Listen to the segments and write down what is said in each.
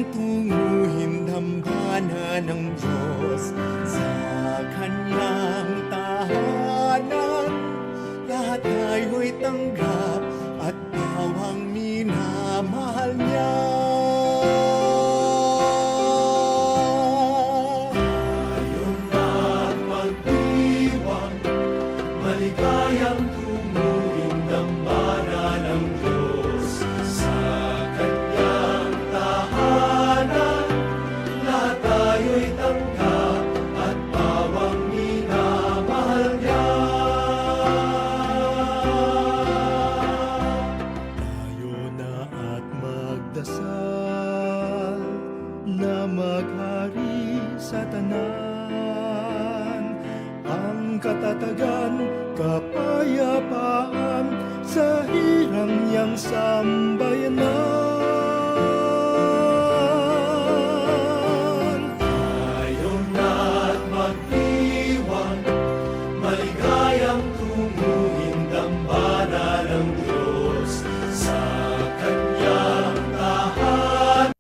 tunguhin dambana ng Diyos sa kanyang tahanan. Lahat tayo'y tanggap at bawang minamahal niya. Tayo'y magdiwang, maligayang tunguhin dambana ng Diyos sa kanyang tahanan. Lahat tayo'y tanggap at bawang minamahal niya. Tayo na at magdasal na maghari sa tanan. Ang katatagan, kapayapaan sa hirang niyang sambayanan. Tayo na't magdiwang, maligayang tunguhin dambana ng Diyos sa kanyang tahanan.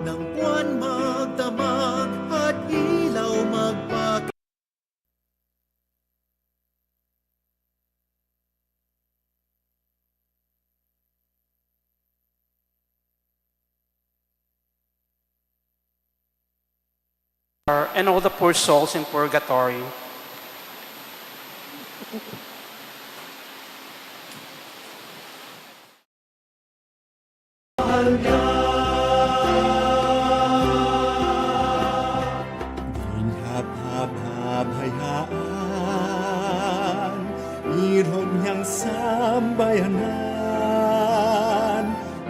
Ng buwan magdamag at ilaw magpakita. And all the poor souls in purgatory. Hayaan, irong niyang sambayanan.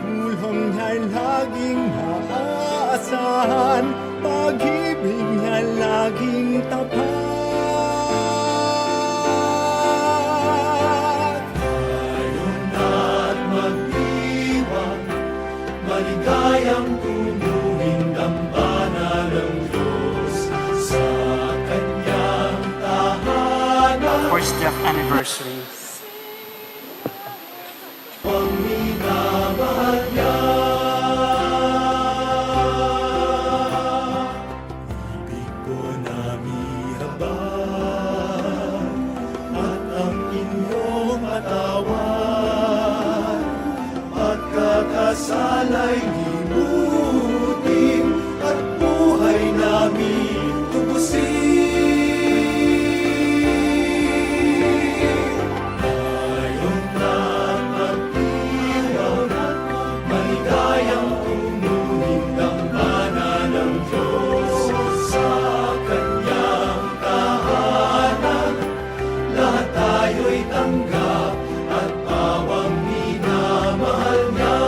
Ulong niya'y laging maaasahan, pag-ibig niya laging tapat. Tayo na't magdiwang, maligayang tunguhin dambana ng Diyos sa kanyang tahanan. First death anniversary. Ang minamahal niya. Ibig ko na mihabag at ang inyong atawan, pagkakasala'y limutin at buhay namin tubusin. Tayo'y na't magdiwang, maligayang tunguhin dambana ng Diyos sa kanyang tahanan. Lahat tayo'y tanggap at bawang minamahal niya.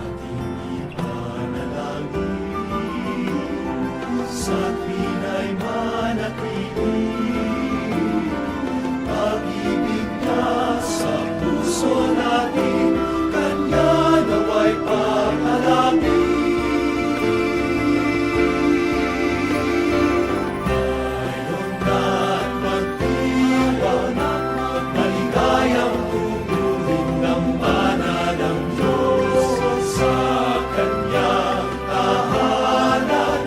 Ating ipanalangin sa Pinay manatili, pag-ibig niya sa puso natin, kanya nawa'y Tayo'y na't magdiwang, maligayang tunguhin dambana ng Diyos sa kanyang tahanan.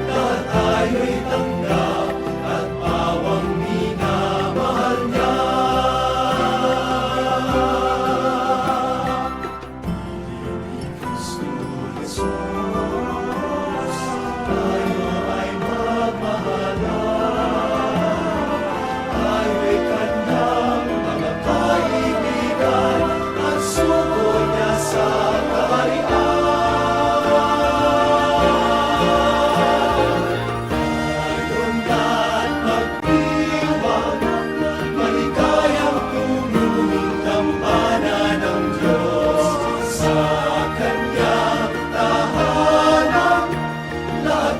Lahat tayo'y tanggap at bawang minamahal niya. Ni Kristo Jesus, tayo ay magmahalan. Tayo'y kanyang mga kaibigan at suko niya sa kaharian. Tayo'y na't magdiwang, maligayang tunguhin dambana ng Diyos sa kanyang tahanan. Lahat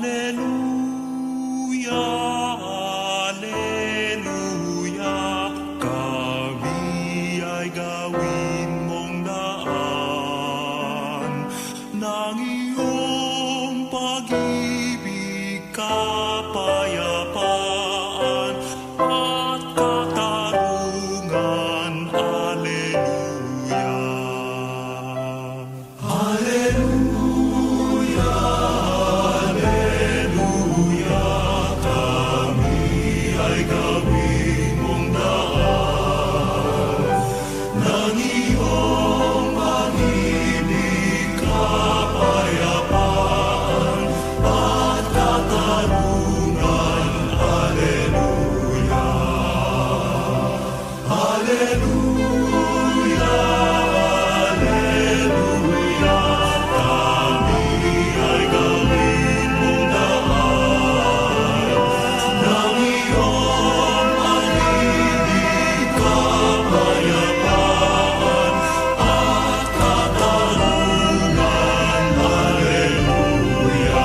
Alleluia, Alleluia, kami ay gawin mong daan ng iyong pag-ibig, kapayapaan at katarungan. Alleluia. Alleluia, Alleluia, kami ay gawin mong daan ng iyong pag-ibig, kapayapaan at katarungan. Alleluia. Alleluia, Alleluia, kami ay gawin mong daan ng iyong pag-ibig, kapayapaan at katarungan. Alleluia.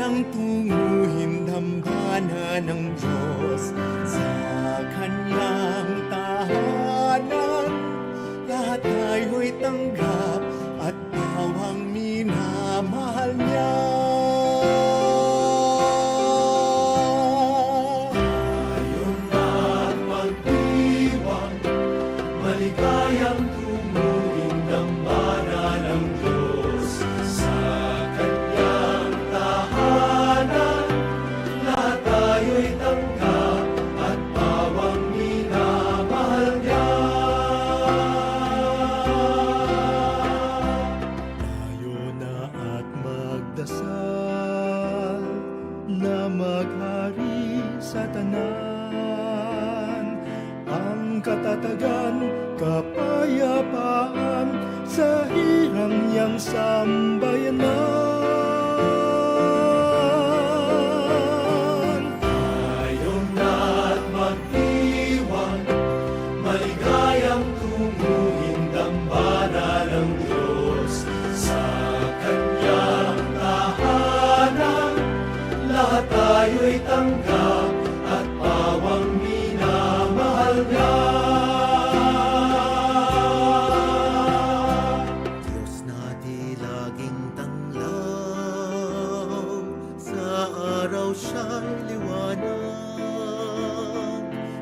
Maligayang tunguhin dambana ng Diyos sa kanyang tahanan. Lahat tayo'y tanggap at bawang minamahal niya. Tayo'y at magdiwang, maligayang tunguhin dambana ng Diyos sa kanyang tahanan. Lahat tayo'y tanggap at bawang minamahal niya. Tayo na at magdasal na maghari sa tanan. Ang katatagan, kapayapaan sa hirang niyang sambayanan. Tayo'y at magdiwang, maligayang tunguhin dambana ng Diyos sa kanyang tahanan. Lahat tayo'y tanggap at pawang minamahal niya. Diyos na di laging tanglaw, sa araw siya'y liwanag.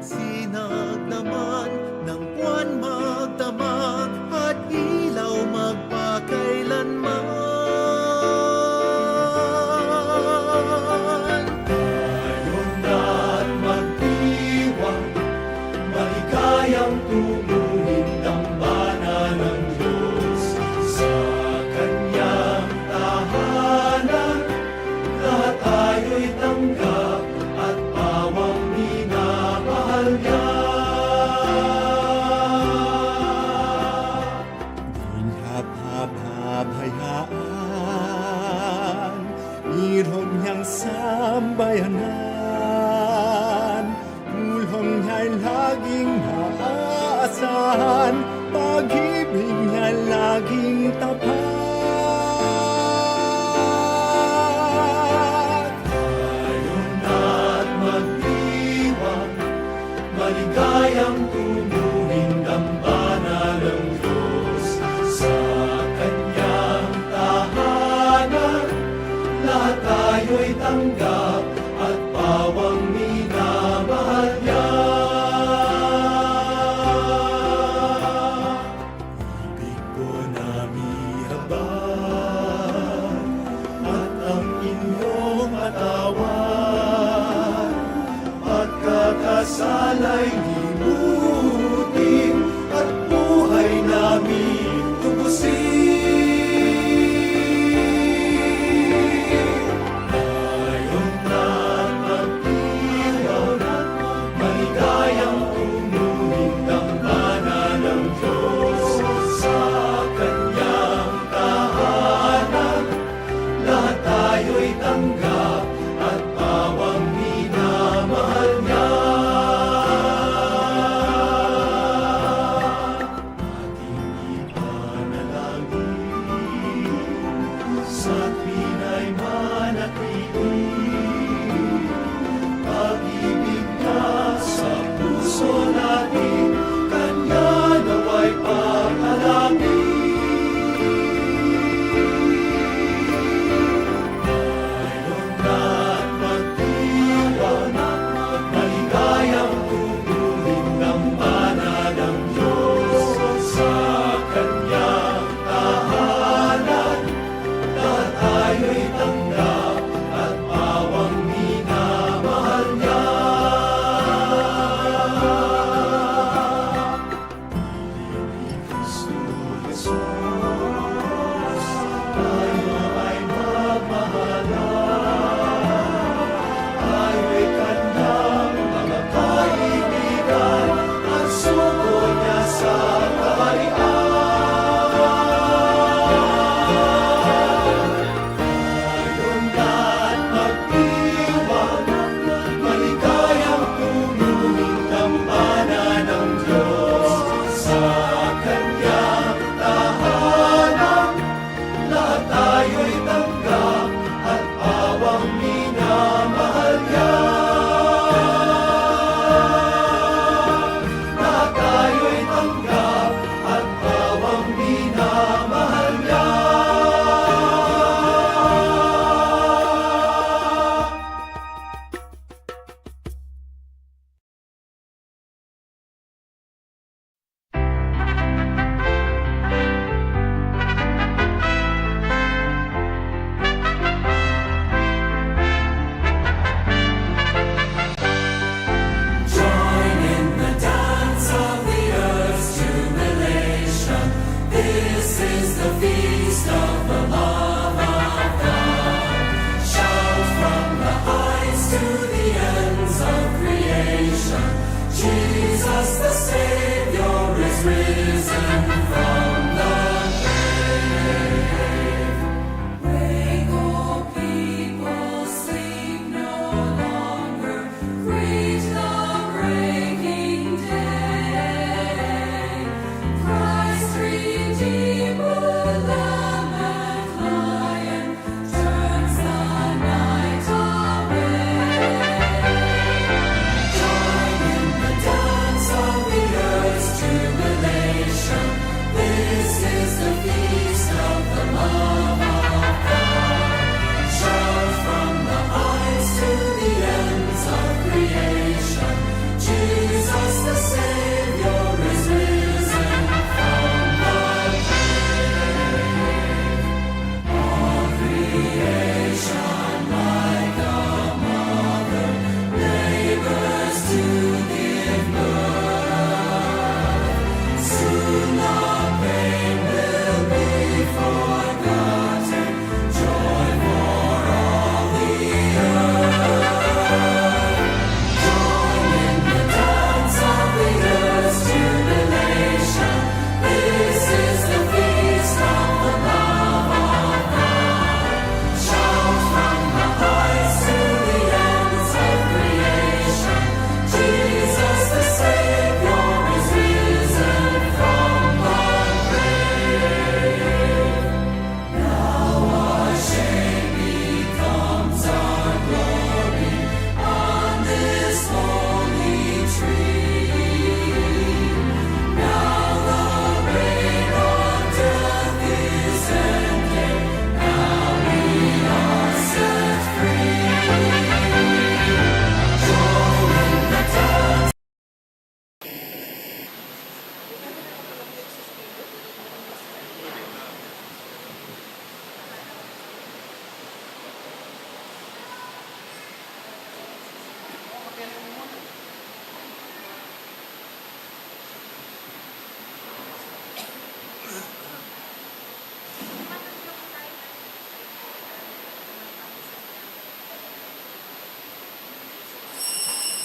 Sinaglaman ng buwan magdamag at ilaw magpakailanman. Tayo'y at magdiwang, maligayang tunguhin dambana ng Diyos sa kanyang tahanan. Lahat tayo'y tanggap at pawang minamahal niya. Hinhab-hab-hayaan, irog niyang sambayanan. Ulong niya'y laging maaasahan, pag-ibig niya laging tapat. Tayo'y at magdiwang, maligayang tunguhin dambana ng Diyos sa kanyang tahanan. Lahat tayo'y tanggap at pawang minamahal niya. Ibig ko na mihabag at ang inyong atawan, pagkakasala'y limutin at buhay namin tubusin. Tayo'y at magdiwang, maligayang tunguhin dambana ng Diyos sa kanyang tahanan. Lahat tayo'y tanggap at pawang minamahal niya. Ating ipanalangin, sa pinay manatili, pag-ibig niya sa puso natin, kanya nawa'y pag-alangin. Tayo'y at magdiwang, maligayang tunguhin dambana ng Diyos sa kanyang tahanan. Lahat tayo'y tanggap at pawang minamahal niya. Piling Kristo Jesus, tayo ay magmahalan. Tayo'y kanyang mga kaibigan at suko niya sa kaharian. Tayo'y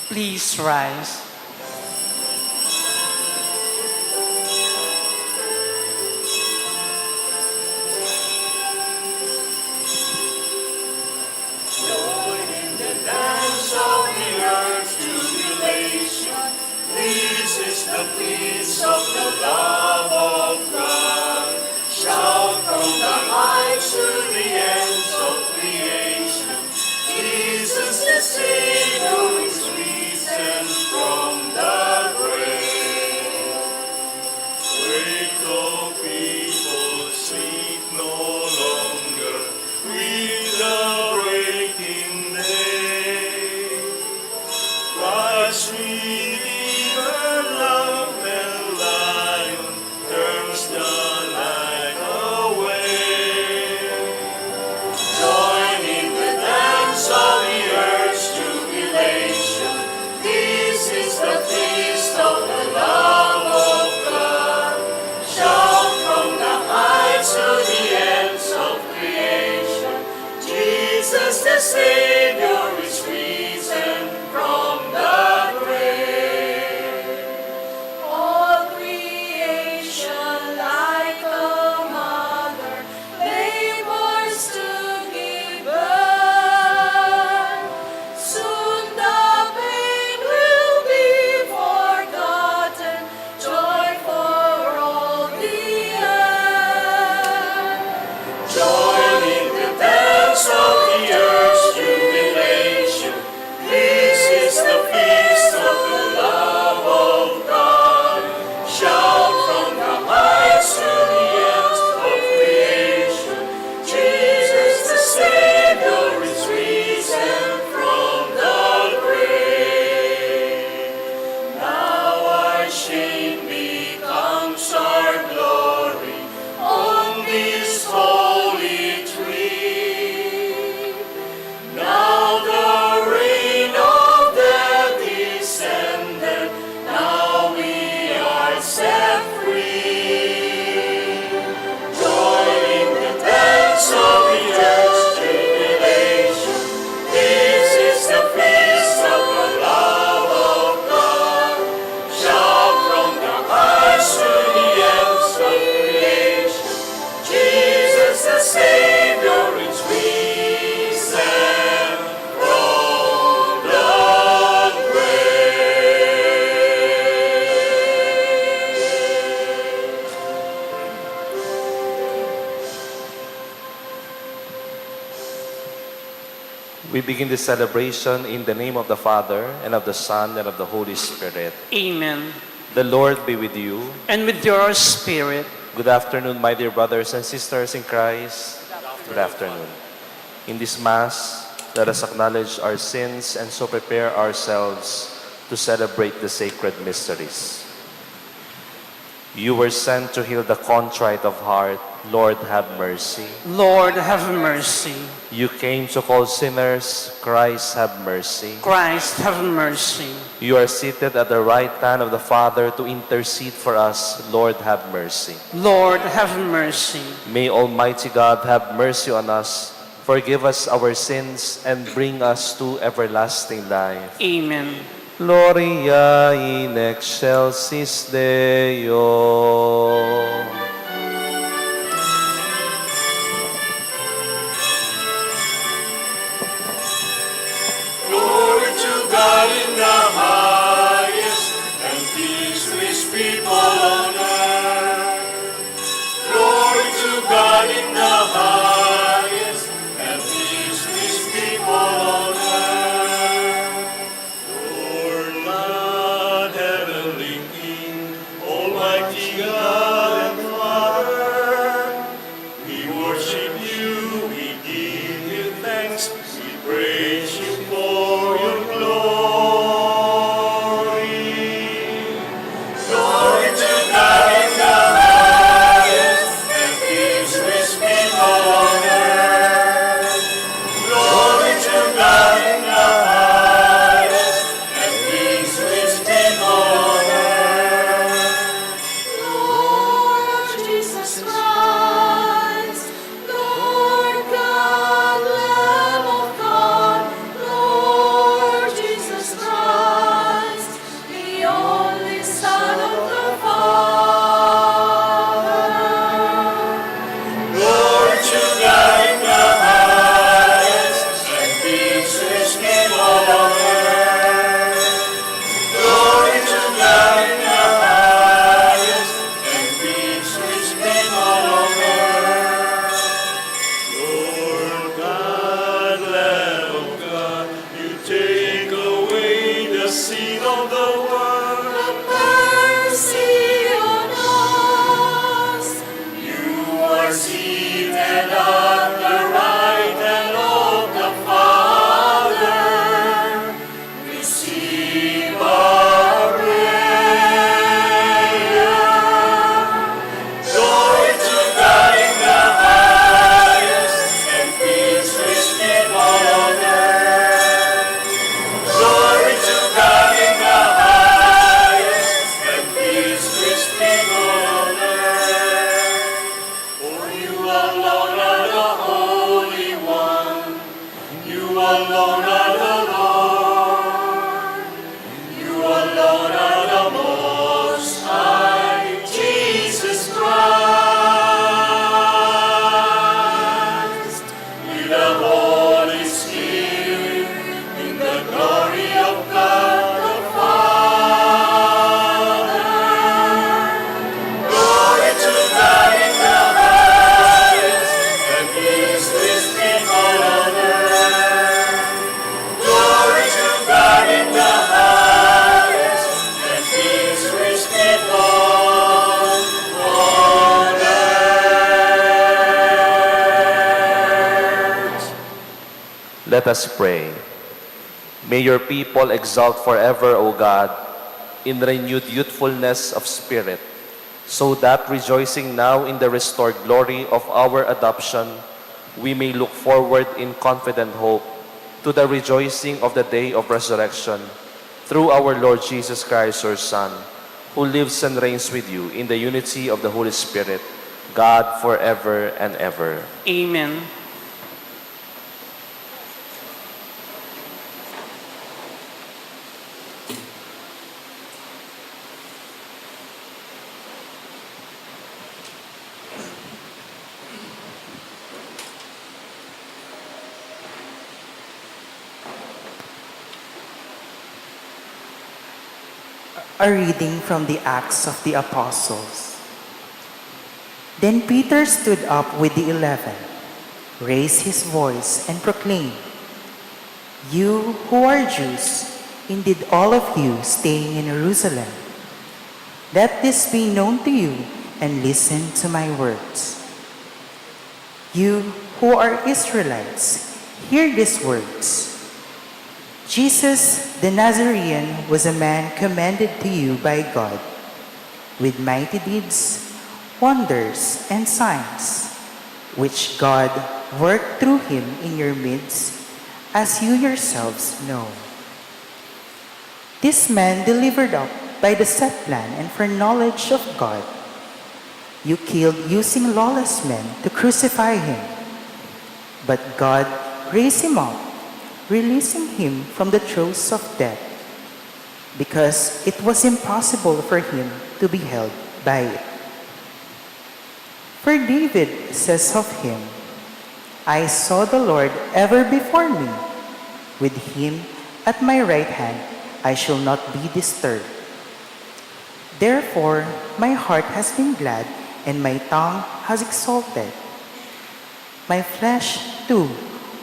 Please rise. This is the peace of the love of God. Shout from the heights to the ends of creation. Jesus the Savior is risen from the grave. Wake up, people, sleep no longer. With the breaking day, Christ Redeemer, love and lion, turns the night away. Join in the dance of the earth's jubilation. This is the feast of the love of God. Shout from the heights to the ends of creation. Jesus the Savior is risen from the grave. All creation like a mother labors to give birth. Soon the pain will be forgotten, joy for all the earth. Join in the dance of the earth's jubilation. This is the feast of the love of God. Shout from the heights to the ends of creation. Jesus the Savior is risen from the grave. Now our shame becomes our glory on this holy tree. Now the reign of death is ended. Now we are set free. Join in the dance of the earth's jubilation. This is the feast of the love of God. Shout from the heights to the ends of creation. Jesus the Savior is risen from the grave. We begin this celebration in the name of the Father, and of the Son, and of the Holy Spirit. Amen. The Lord be with you. And with your spirit, Good afternoon, my dear brothers and sisters in Christ. Good afternoon. In this Mass, let us acknowledge our sins and so prepare ourselves to celebrate the sacred mysteries. You were sent to heal the contrite of heart. Lord, have mercy. Lord, have mercy. You came to call sinners. Christ, have mercy. Christ, have mercy. You are seated at the right hand of the Father to intercede for us. Lord, have mercy. Lord, have mercy. May Almighty God have mercy on us, forgive us our sins, and bring us to everlasting life. Amen. Gloria in excelsis Deo. Glory to God in the highest, and peace to his people on earth. Glory to God in the highest, and peace to his people on earth. Lord God, heavenly King, almighty God and Let us pray. May your people exalt forever, O God, in renewed youthfulness of spirit, so that rejoicing now in the restored glory of our adoption, we may look forward in confident hope to the rejoicing of the day of resurrection, through our Lord Jesus Christ, your Son, who lives and reigns with you in the unity of the Holy Spirit, God forever and ever. Amen. A reading from the Acts of the Apostles. Then Peter stood up with the 11, raised his voice, and proclaimed, "You who are Jews, indeed all of you staying in Jerusalem, let this be known to you and listen to my words. You who are Israelites, hear these words. Jesus the Nazarene was a man commended to you by God with mighty deeds, wonders, and signs, which God worked through him in your midst, as you yourselves know. This man delivered up by the set plan and foreknowledge of God, you killed using lawless men to crucify him, but God raised him up, releasing him from the throes of death, because it was impossible for him to be held by it. For David says of him, I saw the Lord ever before me. With him at my right hand, I shall not be disturbed. Therefore, my heart has been glad and my tongue has exulted. My flesh, too,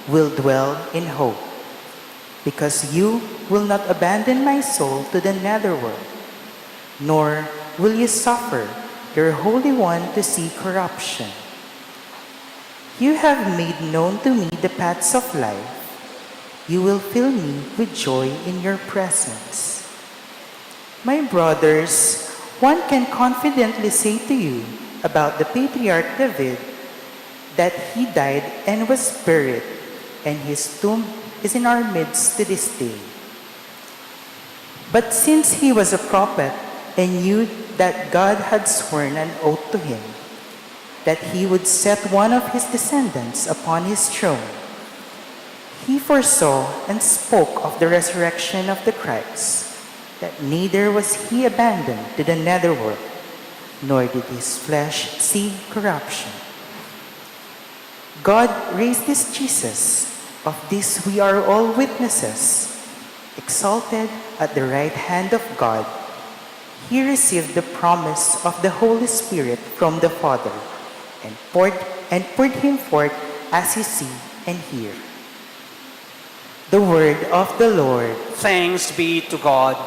will dwell in hope, because you will not abandon my soul to the netherworld, nor will you suffer your Holy One to see corruption. You have made known to me the paths of life. You will fill me with joy in your presence. My brothers, one can confidently say to you about the patriarch David that he died and was buried, and his tomb is in our midst to this day. But since he was a prophet and knew that God had sworn an oath to him, that he would set one of his descendants upon his throne, he foresaw and spoke of the resurrection of the Christ, that neither was he abandoned to the netherworld, nor did his flesh see corruption. God raised this Jesus. Of this we are all witnesses. Exalted at the right hand of God, he received the promise of the Holy Spirit from the Father, and poured him forth as you see and hear. The word of the Lord. Thanks be to God.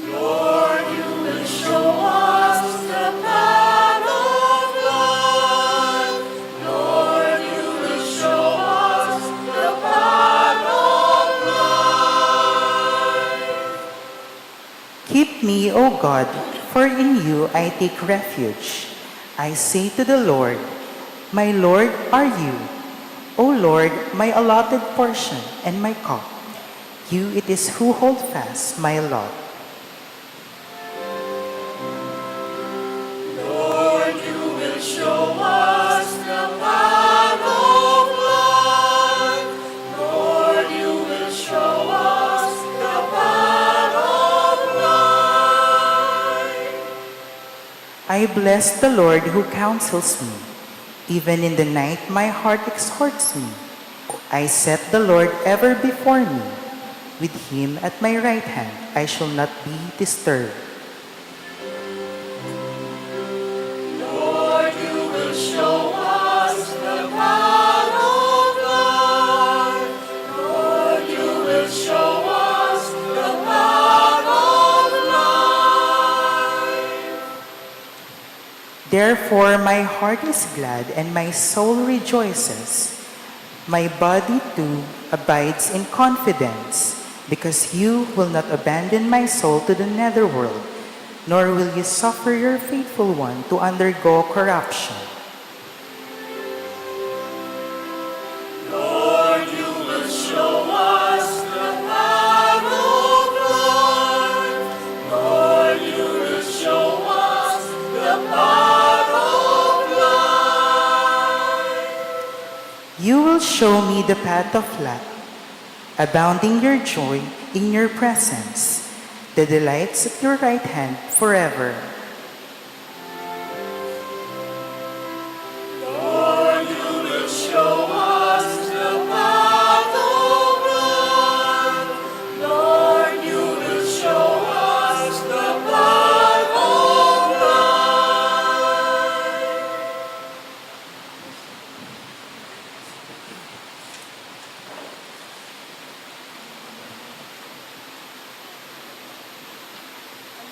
Lord, you will show us the path of life. Lord, you will show us the path of life. Keep me, O God, for in you I take refuge. I say to the Lord, my Lord are you. O Lord, my allotted portion and my cup. You it is who hold fast my lot. Lord, you will show us the path of life. Lord, you will show us the path of life. I bless the Lord who counsels me. Even in the night my heart exhorts me. I set the Lord ever before me. With him at my right hand I shall not be disturbed. Lord, you will show us the path of life. Lord, you will show us the path of life. Therefore my heart is glad and my soul rejoices. My body too abides in confidence, because you will not abandon my soul to the netherworld, nor will you suffer your faithful one to undergo corruption. Lord, you will show us the path of life. Lord, you will show us the path of life. You will show me the path of life, abounding your joy in your presence, the delights at your right hand forever. Lord, you will show us the path of life. Lord, you will show us the path of life.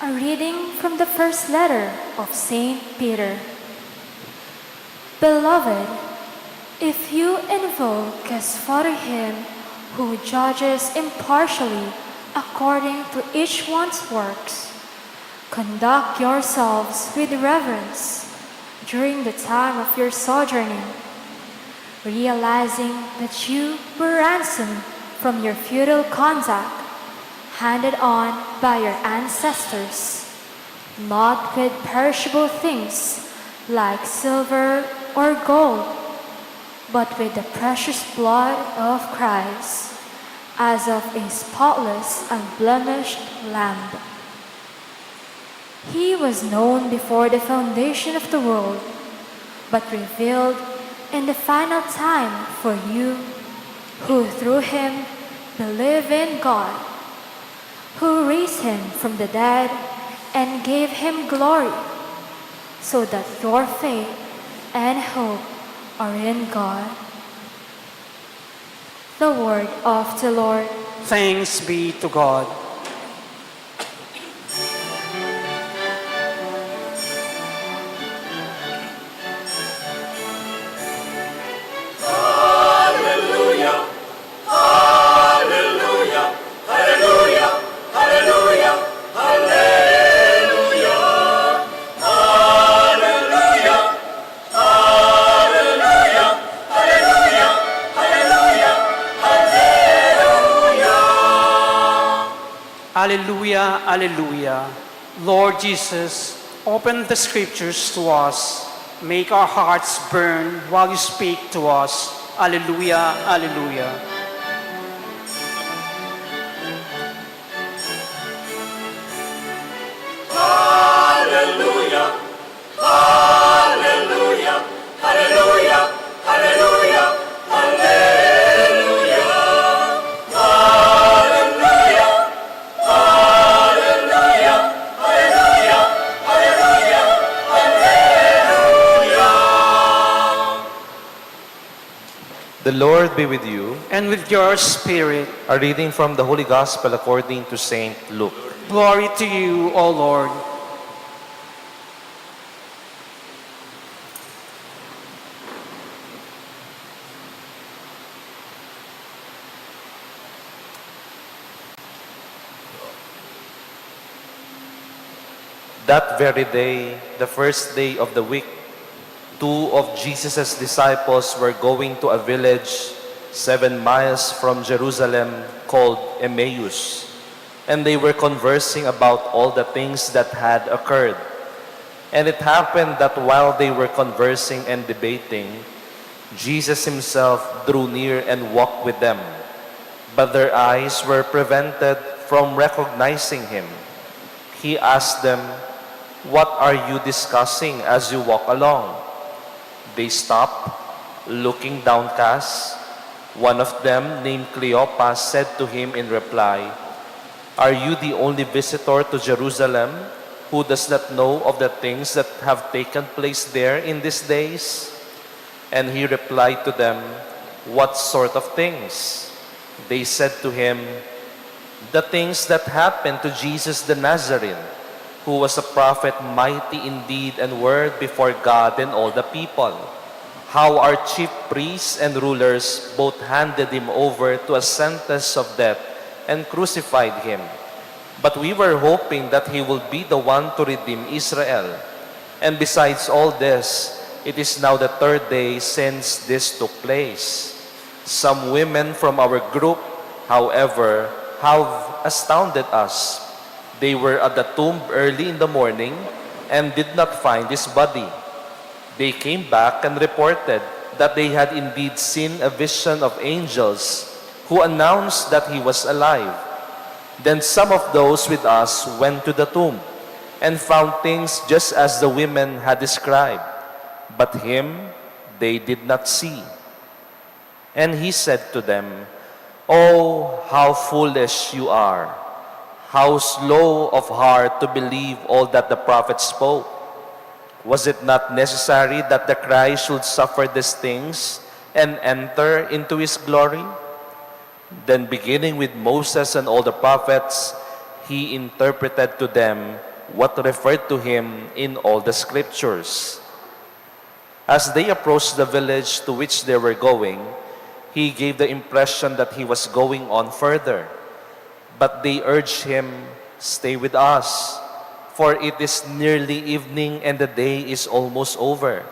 A reading from the first letter of Saint Peter. Beloved, if you invoke as Father him who judges impartially according to each one's works, conduct yourselves with reverence during the time of your sojourning, realizing that you were ransomed from your futile conduct handed on by your ancestors, not with perishable things like silver or gold, but with the precious blood of Christ, as of a spotless and blemished lamb. He was known before the foundation of the world, but revealed in the final time for you, who through him believe in God, who raised him from the dead and gave him glory, so that your faith and hope are in God. The word of the Lord. Thanks be to God. Hallelujah, hallelujah, hallelujah, hallelujah, hallelujah, hallelujah, hallelujah, hallelujah, hallelujah, hallelujah. Alleluia, alleluia. Lord Jesus, open the scriptures to us. Make our hearts burn while you speak to us. Alleluia, alleluia. Hallelujah, hallelujah, hallelujah, hallelujah, hallelujah, hallelujah, hallelujah, hallelujah, hallelujah, hallelujah. The Lord be with you. And with your spirit, A reading from the Holy Gospel according to Saint Luke. glory to you, O Lord. That very day, the first day of the week, two of Jesus' disciples were going to a village 7 miles from Jerusalem called Emmaus, and they were conversing about all the things that had occurred. And it happened that while they were conversing and debating, Jesus himself drew near and walked with them, but their eyes were prevented from recognizing him. He asked them, "What are you discussing as you walk along?" They stopped, looking downcast. One of them, named Cleopas, said to him in reply, "Are you the only visitor to Jerusalem who does not know of the things that have taken place there in these days?" And he replied to them, "What sort of things?" They said to him, "The things that happened to Jesus the Nazarene, who was a prophet, mighty in deed and word before God and all the people. How our chief priests and rulers both handed him over to a sentence of death and crucified him. But we were hoping that he will be the one to redeem Israel. And besides all this, it is now the third day since this took place. Some women from our group, however, have astounded us. They were at the tomb early in the morning and did not find his body. They came back and reported that they had indeed seen a vision of angels who announced that he was alive. Then some of those with us went to the tomb and found things just as the women had described, but him they did not see. And he said to them, "Oh, how foolish you are! How slow of heart to believe all that the prophets spoke. Was it not necessary that the Christ should suffer these things and enter into his glory?" Then beginning with Moses and all the prophets, he interpreted to them what referred to him in all the scriptures. As they approached the village to which they were going, he gave the impression that he was going on further. But they urged him, "Stay with us, for it is nearly evening and the day is almost over."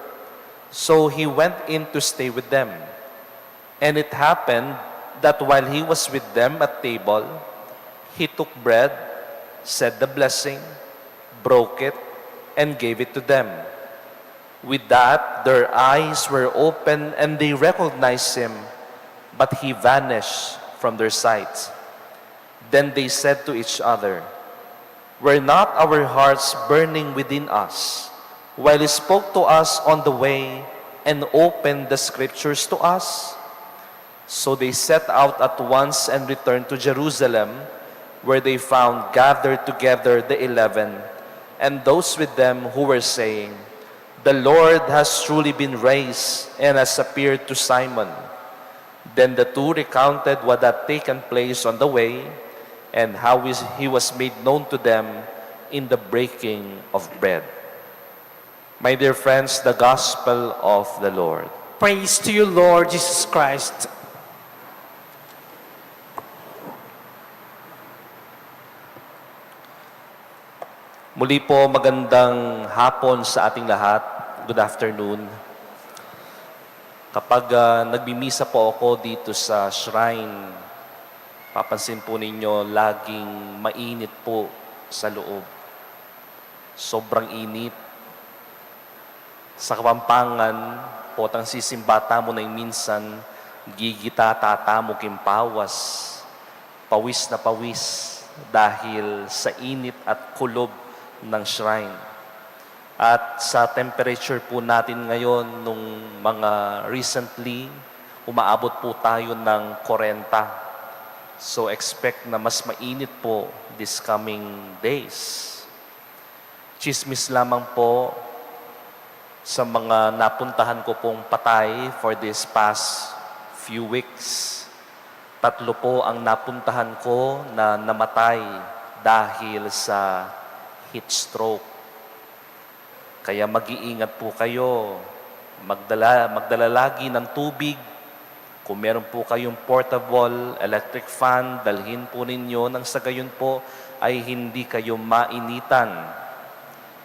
So he went in to stay with them. And it happened that while he was with them at table, he took bread, said the blessing, broke it, and gave it to them. With that, their eyes were opened and they recognized him, but he vanished from their sight. Then they said to each other, "Were not our hearts burning within us while he spoke to us on the way and opened the scriptures to us?" So they set out at once and returned to Jerusalem, where they found gathered together the 11 and those with them who were saying, "The Lord has truly been raised and has appeared to Simon." Then the two recounted what had taken place on the way and how he was made known to them in the breaking of bread. My dear friends, the gospel of the Lord. Praise to you, Lord Jesus Christ. Muli po, magandang hapon sa ating lahat. Good afternoon. Kapag nagbimisa po ako dito sa shrine, papansin po ninyo, laging mainit po sa loob. Sobrang init. Sa Kapampangan, potang sisimbata mo na yung minsan, gigita tatamo kimpawas, pawis na pawis dahil sa init at kulob ng shrine. At sa temperature po natin ngayon, nung mga recently, umaabot po tayo ng 40. So expect na mas mainit po this coming days. Chismis lamang po sa mga napuntahan ko pong patay for this past few weeks. 3 po ang napuntahan ko na namatay dahil sa heat stroke. Kaya mag-iingat po kayo. Magdala lagi ng tubig. Kung meron po kayong portable electric fan, dalhin po ninyo nang sa gayon po ay hindi kayo mainitan.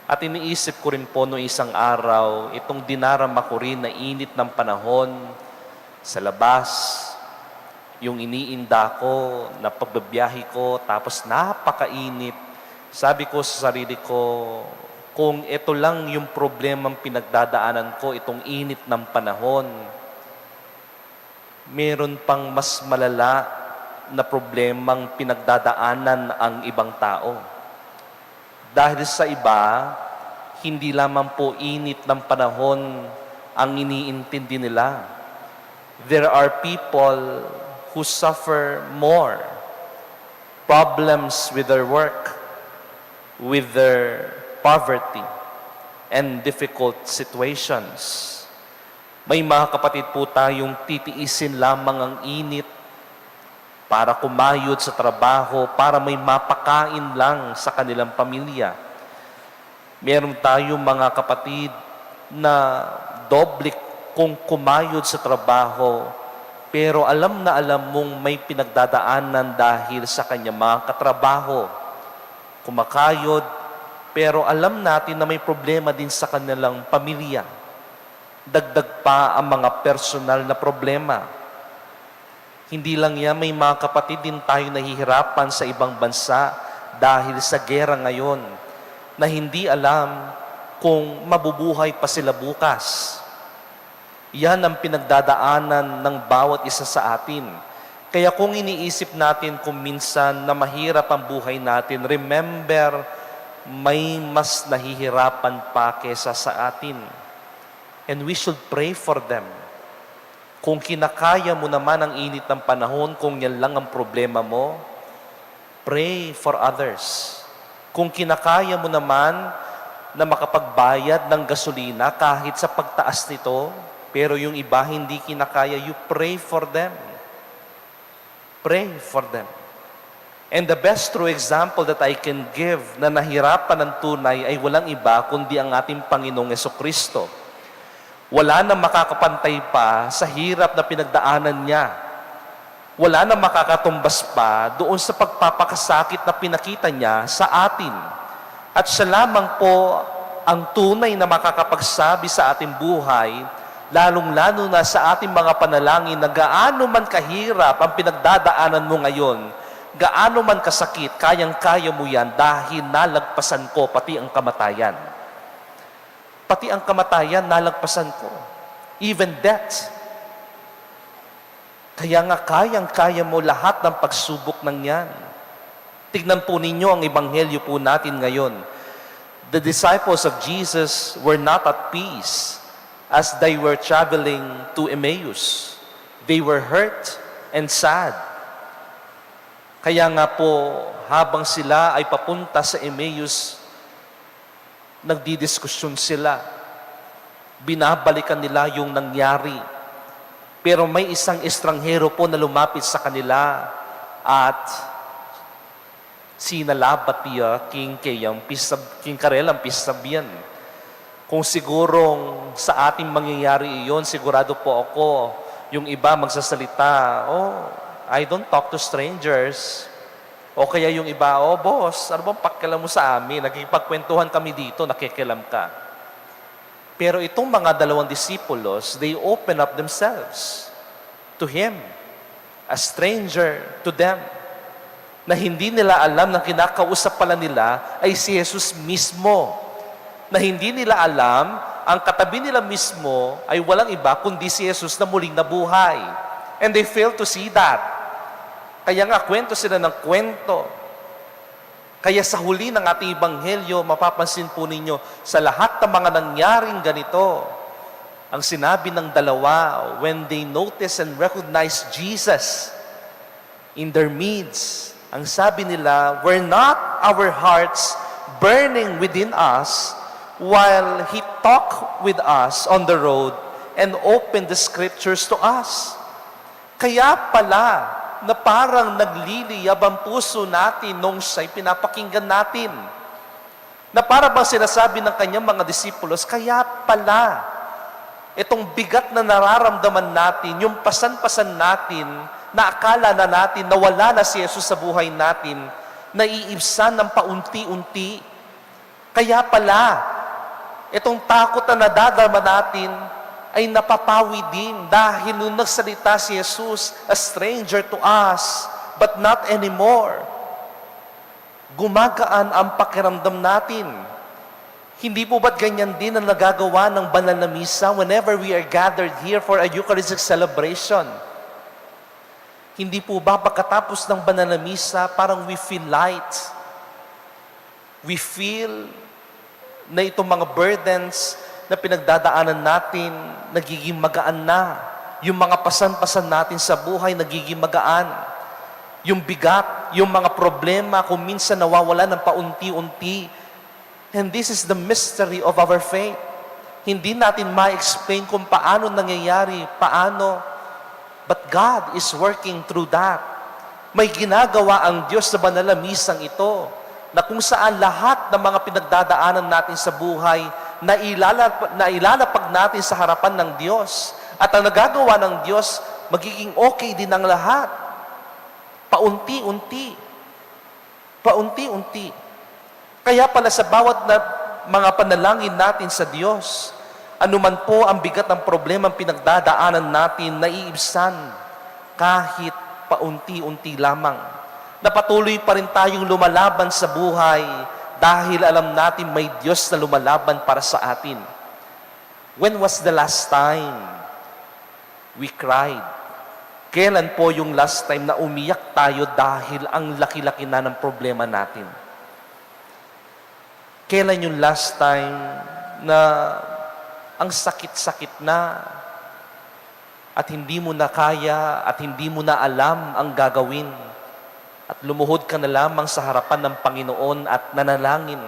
At iniisip ko rin po noong isang araw, itong dinarama ko rin na init ng panahon sa labas, yung iniinda ko, na pagbabiyahe ko, tapos napakainit. Sabi ko sa sarili ko, kung ito lang yung problemang pinagdadaanan ko, itong init ng panahon, meron pang mas malala na problemang pinagdadaanan ang ibang tao. Dahil sa iba, hindi lamang po init ng panahon ang iniintindi nila. There are people who suffer more. Problems with their work, with their poverty, and difficult situations. May mga kapatid po tayong titiisin lamang ang init para kumayod sa trabaho, para may mapakain lang sa kanilang pamilya. Meron tayong mga kapatid na doble kung kumayod sa trabaho, pero alam na alam mong may pinagdadaanan dahil sa kanya mga katrabaho. Kumakayod, pero alam natin na may problema din sa kanilang pamilya. Dagdag pa ang mga personal na problema. Hindi lang yan, may mga kapatid din tayo nahihirapan sa ibang bansa dahil sa gera ngayon na hindi alam kung mabubuhay pa sila bukas. Yan ang pinagdadaanan ng bawat isa sa atin. Kaya kung iniisip natin kung minsan na mahirap ang buhay natin, remember, may mas nahihirapan pa kesa sa atin. And we should pray for them. Kung kinakaya mo naman ang init ng panahon, kung yan lang ang problema mo, pray for others. Kung kinakaya mo naman na makapagbayad ng gasolina kahit sa pagtaas nito, pero yung iba hindi kinakaya, you pray for them. Pray for them. And the best true example that I can give na nahirapan ng tunay ay walang iba kundi ang ating Panginoong Jesucristo. Wala na makakapantay pa sa hirap na pinagdaanan niya. Wala na makakatumbas pa doon sa pagpapakasakit na pinakita niya sa atin. At siya lamang po ang tunay na makakapagsabi sa ating buhay, lalong-lalo na sa ating mga panalangin na gaano man kahirap ang pinagdadaanan mo ngayon, gaano man kasakit, kayang-kaya mo yan dahil nalagpasan ko pati ang kamatayan. Pati ang kamatayan, nalagpasan ko. Even death. Kaya nga kayang-kaya mo lahat ng pagsubok ng yan. Tignan po ninyo ang ebanghelyo po natin ngayon. The disciples of Jesus were not at peace as they were traveling to Emmaus. They were hurt and sad. Kaya nga po, habang sila ay papunta sa Emmaus, nagdidiskusyon sila. Binabalikan nila yung nangyari. Pero may isang estranghero po na lumapit sa kanila at sinalabat niya King Karelang Pisabian. Kung sigurong sa ating mangyayari iyon, sigurado po ako, yung iba magsasalita, I don't talk to strangers. O kaya yung iba, boss, ano bang pakialam mo sa amin? Nagkipagkwentuhan kami dito, nakikialam ka. Pero itong mga dalawang disipulos, they open up themselves to Him, a stranger to them, na hindi nila alam na kinakausap pala nila ay si Jesus mismo. Na hindi nila alam, ang katabi nila mismo ay walang iba kundi si Jesus na muling nabuhay. And they fail to see that. Kaya nga, kwento sila ng kwento. Kaya sa huli ng ating ebanghelyo, mapapansin po ninyo, sa lahat ng mga nangyaring ganito, ang sinabi ng dalawa, when they notice and recognize Jesus in their midst, ang sabi nila, were not our hearts burning within us while He talked with us on the road and opened the scriptures to us? Kaya pala, na parang nagliliyab ang puso natin nung siya'y pinapakinggan natin. Na para bang sinasabi ng kanyang mga disipulos, kaya pala, itong bigat na nararamdaman natin, yung pasan-pasan natin, na akala na natin na wala na si Jesus sa buhay natin, naiibsan ng paunti-unti. Kaya pala, itong takot na nadadama natin, ay napapawi din dahil nung nagsalita si Jesus, a stranger to us, but not anymore. Gumagaan ang pakiramdam natin. Hindi po ba't ganyan din ang nagagawa ng banal na misa whenever we are gathered here for a Eucharistic celebration? Hindi po ba pagkatapos ng banal na misa, parang we feel light? We feel na itong mga burdens na pinagdadaanan natin, nagiging magaan na. Yung mga pasan-pasan natin sa buhay, nagiging magaan. Yung bigat, yung mga problema, kung minsan nawawala ng paunti-unti. And this is the mystery of our faith. Hindi natin ma-explain kung paano nangyayari, paano. But God is working through that. May ginagawa ang Diyos sa banal na misang ito. na kung saan lahat ng mga pinagdadaanan natin sa buhay nailalapag natin sa harapan ng Diyos. At ang nagagawa ng Diyos, magiging okay din ang lahat. Paunti-unti. Paunti-unti. Kaya pala sa bawat mga panalangin natin sa Diyos, anuman po ang bigat ng problema ang pinagdadaanan natin, naiibsan kahit paunti-unti lamang. Na patuloy pa rin tayong lumalaban sa buhay dahil alam natin may Diyos na lumalaban para sa atin. When was the last time we cried? Kailan po yung last time na umiyak tayo dahil ang laki-laki na ng problema natin? Kailan yung last time na ang sakit-sakit na at hindi mo na kaya at hindi mo na alam ang gagawin at lumuhod ka na lamang sa harapan ng Panginoon at nanalangin?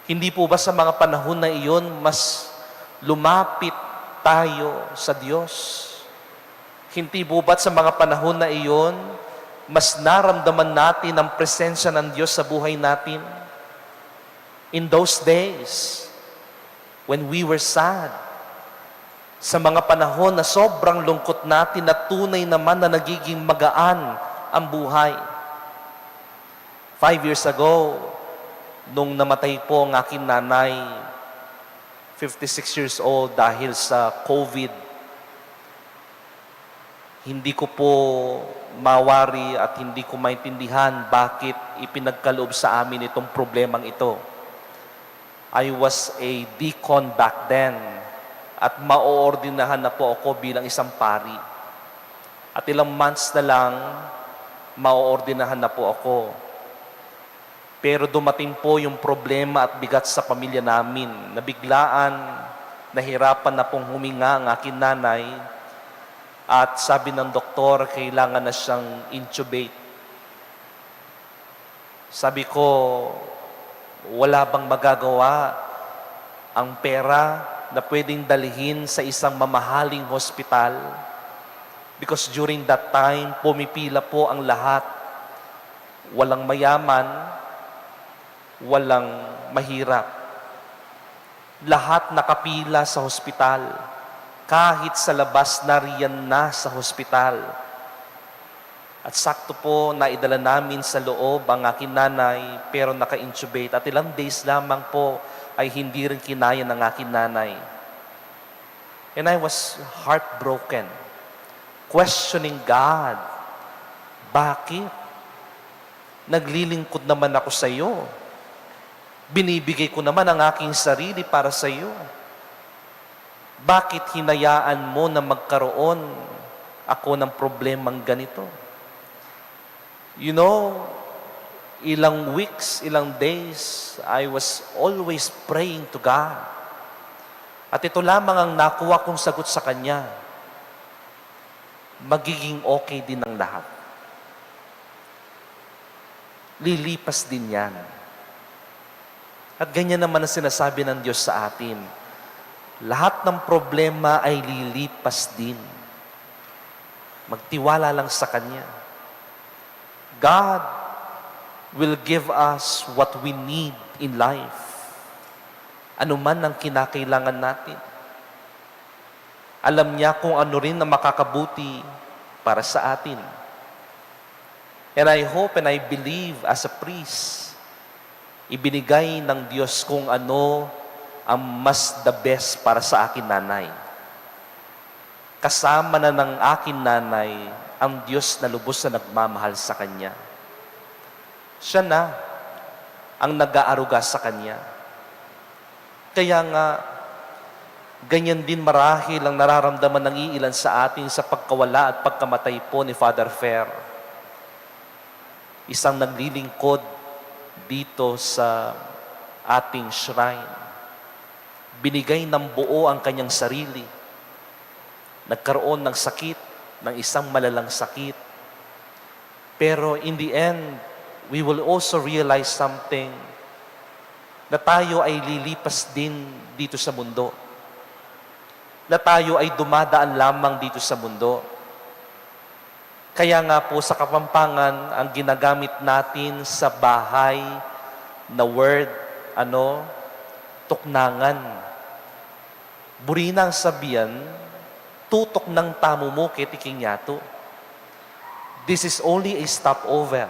Hindi po ba sa mga panahon na iyon mas lumapit tayo sa Diyos? Hindi po ba't sa mga panahon na iyon, mas naramdaman natin ang presensya ng Diyos sa buhay natin? In those days, when we were sad, sa mga panahon na sobrang lungkot natin na tunay naman na nagiging magaan ang buhay. 5 years ago, nung namatay po ang aking nanay, 56 years old dahil sa COVID, hindi ko po mawari at hindi ko maintindihan bakit ipinagkaloob sa amin itong problemang ito. I was a deacon back then at maoordinahan na po ako bilang isang pari. At ilang months na lang, maoordinahan na po ako. Pero dumating po yung problema at bigat sa pamilya namin. Nabiglaan, nahirapan na pong huminga ang aking nanay. At sabi ng doktor, kailangan na siyang intubate. Sabi ko, wala bang magagawa ang pera na pwedeng dalhin sa isang mamahaling hospital? Because during that time, pumipila po ang lahat. Walang mayaman, walang mahirap. Lahat nakapila sa hospital. Kahit sa labas, nariyan na sa hospital. At sakto po, naidala namin sa loob ang aking nanay, pero naka-intubate. At ilang days lamang po, ay hindi rin kinaya ng aking nanay. And I was heartbroken, questioning God. Bakit? Naglilingkod naman ako sa iyo. Binibigay ko naman ang aking sarili para sa iyo. Bakit hinayaan mo na magkaroon ako ng problemang ganito? You know, ilang weeks, ilang days, I was always praying to God. At ito lamang ang nakuha kong sagot sa Kanya. Magiging okay din ang lahat. Lilipas din yan. At ganyan naman ang sinasabi ng Diyos sa atin. Lahat ng problema ay lilipas din. Magtiwala lang sa Kanya. God will give us what we need in life. Ano man ang kinakailangan natin. Alam niya kung ano rin ang makakabuti para sa atin. And I hope and I believe as a priest, ibinigay ng Diyos kung ano ang mas the best para sa akin nanay. Kasama na ng akin nanay ang Diyos na lubos na nagmamahal sa Kanya. Siya na ang nag-aaruga sa Kanya. Kaya nga, ganyan din marahil ang nararamdaman ng iilan sa atin sa pagkawala at pagkamatay po ni Father Fer. Isang naglilingkod dito sa ating shrine. Binigay ng buo ang kanyang sarili. Nagkaroon ng sakit, ng isang malalang sakit. Pero in the end, we will also realize something, na tayo ay lilipas din dito sa mundo. Na tayo ay dumadaan lamang dito sa mundo. Kaya nga po sa Kapampangan, ang ginagamit natin sa bahay na word, tuknangan. Burinang sabihan, tutok ng tamo mo kitiking yato. This is only a stopover.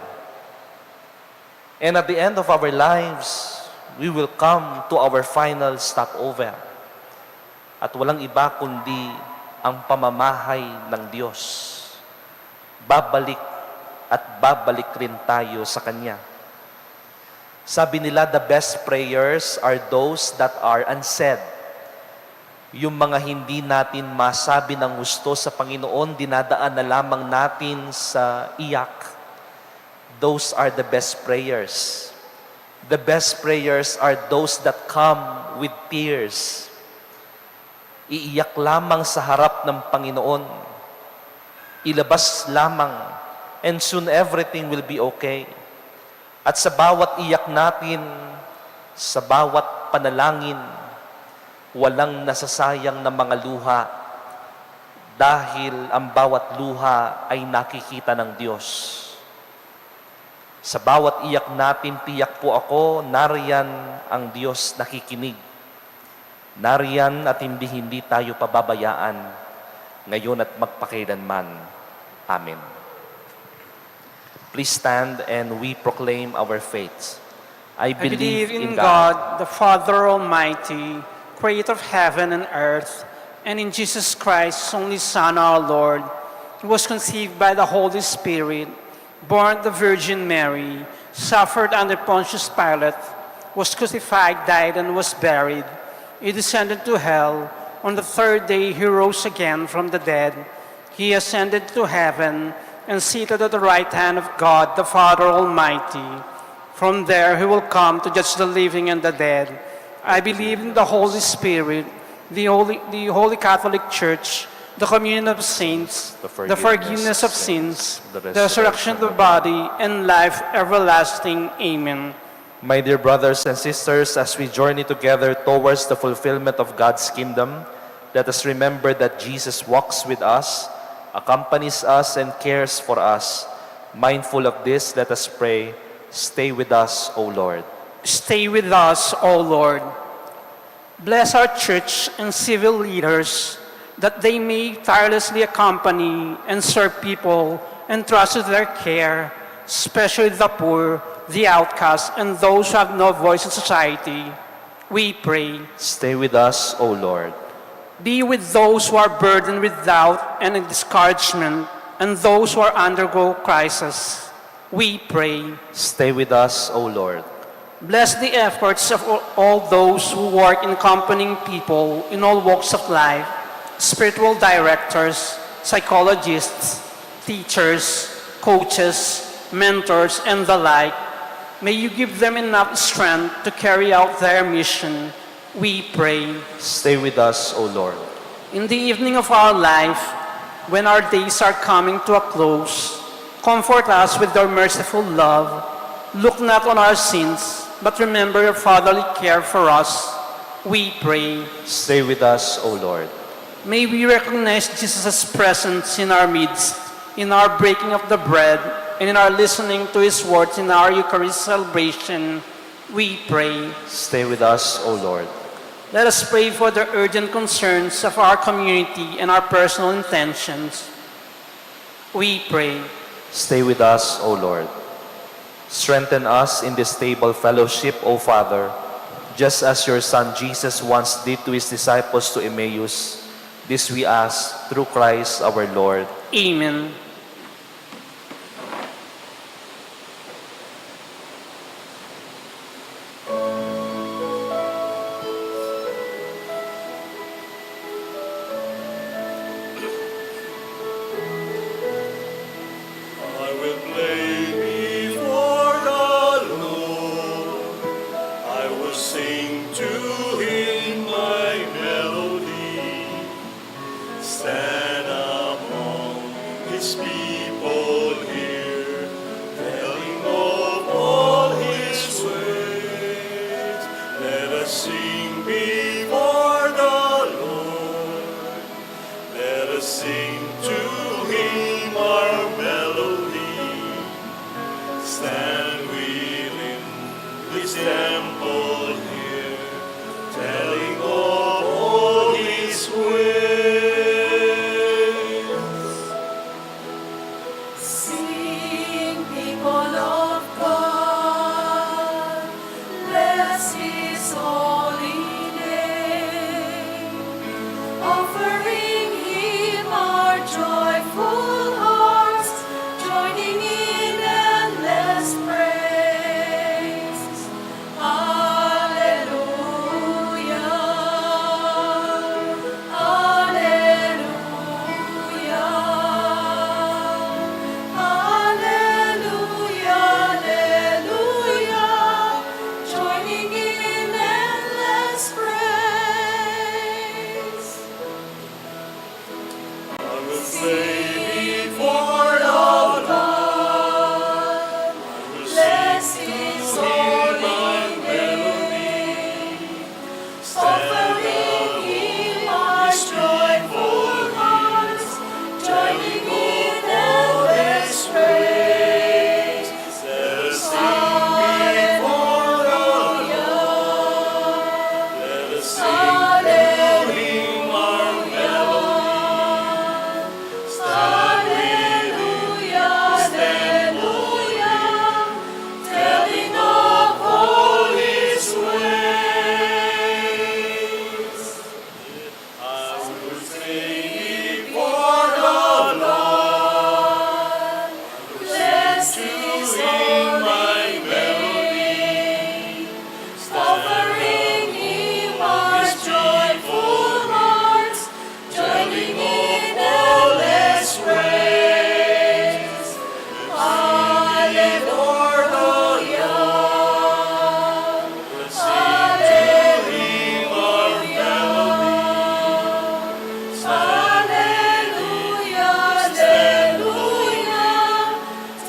And at the end of our lives, we will come to our final stopover. At walang iba kundi ang pamamahay ng Diyos. Babalik at babalik rin tayo sa Kanya. Sabi nila, the best prayers are those that are unsaid. Yung mga hindi natin masabi ng gusto sa Panginoon, dinadaan na lamang natin sa iyak. Those are the best prayers. The best prayers are those that come with tears. Iiyak lamang sa harap ng Panginoon. Ilabas lamang, and soon everything will be okay. At sa bawat iyak natin, sa bawat panalangin, walang nasasayang na mga luha dahil ang bawat luha ay nakikita ng Diyos. Sa bawat iyak natin, tiyak po ako, nariyan ang Diyos nakikinig. Nariyan at hindi tayo pababayaan ngayon at magpakailanman. Amen. Please stand and we proclaim our faith. I believe in God, the Father Almighty, creator of heaven and earth, and in Jesus Christ, His only Son, our Lord, who was conceived by the Holy Spirit, born of the Virgin Mary, suffered under Pontius Pilate, was crucified, died, and was buried. He descended to hell. On the third day, He rose again from the dead. He ascended to heaven and seated at the right hand of God, the Father Almighty. From there, He will come to judge the living and the dead. I believe in the Holy Spirit, the Holy Catholic Church, the communion of saints, the forgiveness of sins, the resurrection of the body, and life everlasting. Amen. My dear brothers and sisters, as we journey together towards the fulfillment of God's kingdom, let us remember that Jesus walks with us, accompanies us, and cares for us. Mindful of this, let us pray. Stay with us, O Lord. Stay with us, O Lord. Bless our church and civil leaders, that they may tirelessly accompany and serve people entrusted to their care, especially the poor, the outcast, and those who have no voice in society. We pray. Stay with us, O Lord. Be with those who are burdened with doubt and discouragement, and those who are undergo crisis. We pray. Stay with us, O Lord. Bless the efforts of all those who work in accompanying people in all walks of life, spiritual directors, psychologists, teachers, coaches, mentors, and the like. May you give them enough strength to carry out their mission. We pray. Stay with us, O Lord. In the evening of our life, when our days are coming to a close, comfort us with your merciful love. Look not on our sins, but remember your fatherly care for us. We pray. Stay with us, O Lord. May we recognize Jesus' presence in our midst, in our breaking of the bread, and in our listening to His words in our Eucharist celebration. We pray. Stay with us, O Lord. Let us pray for the urgent concerns of our community and our personal intentions. We pray. Stay with us, O Lord. Strengthen us in this stable fellowship, O Father, just as your Son Jesus once did to His disciples to Emmaus. This we ask through Christ our Lord. Amen. I will play before the Lord. I will sing to Him my melody. Stand among His slay before the Lord. Bless His holy name, offering Him our joyful hearts, joining in endless praise. Let us sing before the Lord. Let us sing Him our melody. Hallelujah, hallelujah, telling of all His ways. I will sing before the Lord. Bless To His Him holy my melody. offering Him our joyful hearts, joining in endless praise. Hallelujah, hallelujah, hallelujah,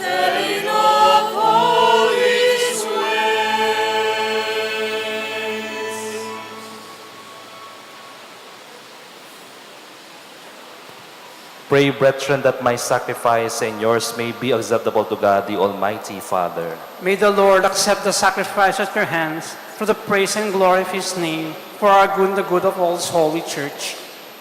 telling of all His ways. Pray, brethren, that my sacrifice and yours may be acceptable to God, the Almighty Father. May the Lord accept the sacrifice at your hands for the praise and glory of His name, for our good and the good of all His holy church.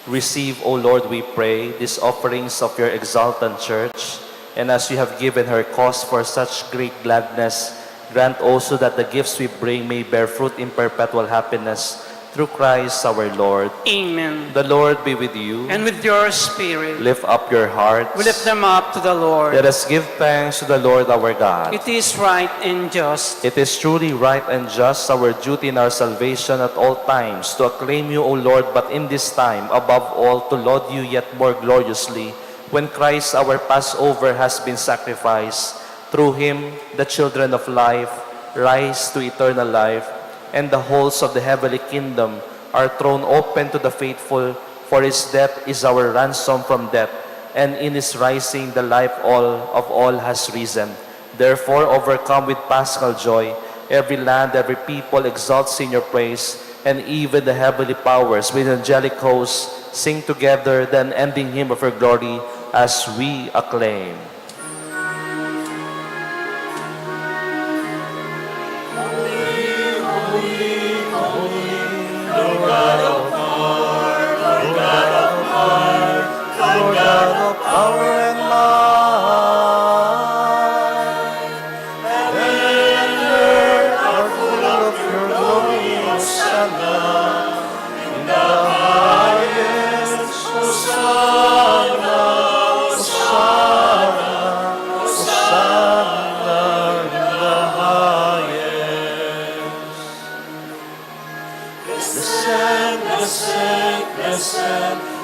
Receive, O Lord, we pray, these offerings of your exultant church, and as you have given her cause for such great gladness, grant also that the gifts we bring may bear fruit in perpetual happiness, through Christ our Lord. Amen. The Lord be with you. And with your spirit, Lift up your hearts. we lift them up to the Lord. Let us give thanks to the Lord our God. It is right and just. It is truly right and just, our duty in our salvation at all times, to acclaim you, O Lord, but in this time, above all, to laud you yet more gloriously, when Christ our Passover has been sacrificed. Through Him, the children of life rise to eternal life, and the halls of the heavenly kingdom are thrown open to the faithful, for His death is our ransom from death, and in His rising the life of all has risen. Therefore, overcome with paschal joy, every land, every people exalts in your praise, and even the heavenly powers with angelic hosts sing together the unending hymn of your glory as we acclaim.